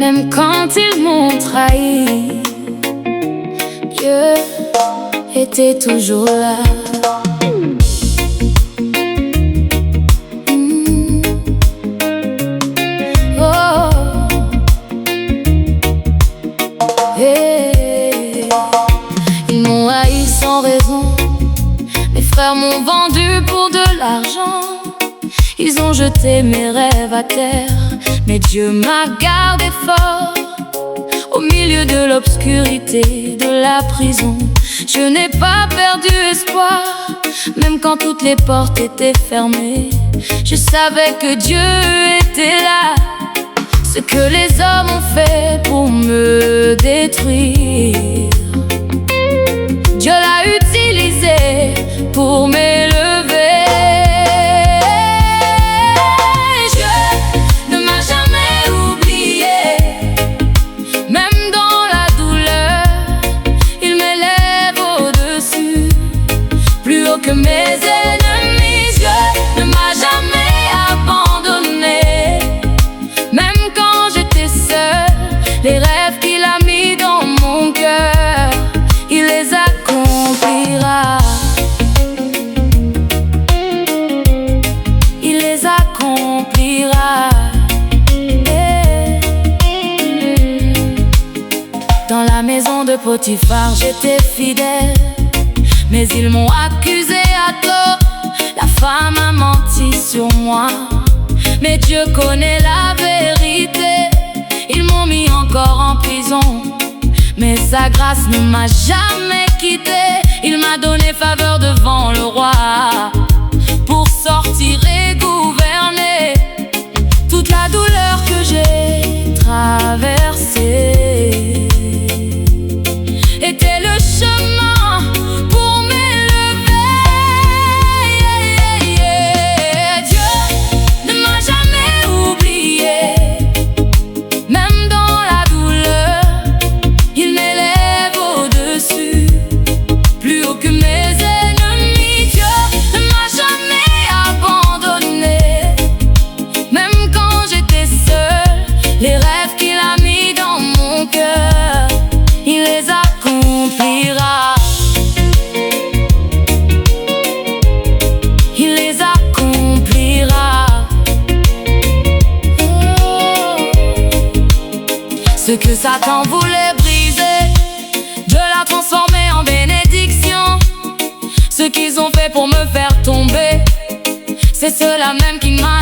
même quand ils m'ont trahi. Dieu était toujours là. Oh. Hey. Ils m'ont haï sans raison. Mes frères m'ont vendu pour de l'argent. Ils ont jeté mes rêves à terre, mais Dieu m'a gardé fort. Au milieu de l'obscurité, de la prison, je n'ai pas perdu espoir. Même quand toutes les portes étaient fermées, je savais que Dieu était là. Ce que les hommes ont fait pour me détruire, Dieu l'a utilisé pour m'élever. Que mes ennemis, Dieu ne m'a jamais abandonné. Même quand j'étais seul, les rêves qu'il a mis dans mon cœur, il les accomplira. Il les accomplira. Dans la maison de Potiphar, j'étais fidèle, mais ils m'ont accusé à tort. La femme a menti sur moi, mais Dieu connaît la vérité. Ils m'ont mis encore en prison, mais sa grâce ne m'a jamais quitté. Il m'a donné faveur devant le roi pour sortir et gouverner. Toute la douleur que j'ai traversée était le chemin pour m'élever. Dieu ne m'a jamais oublié. Même dans la douleur, il m'élève au-dessus, plus haut que mes ennemis. Dieu ne m'a jamais abandonné. Même quand j'étais seul, les rêves qu'il a mis dans mon cœur, il les accomplira. Il les accomplira. Oh. Ce que Satan voulait briser, Dieu l'a transformé en bénédiction. Ce qu'ils ont fait pour me faire tomber, c'est ceux-là même qui m'ont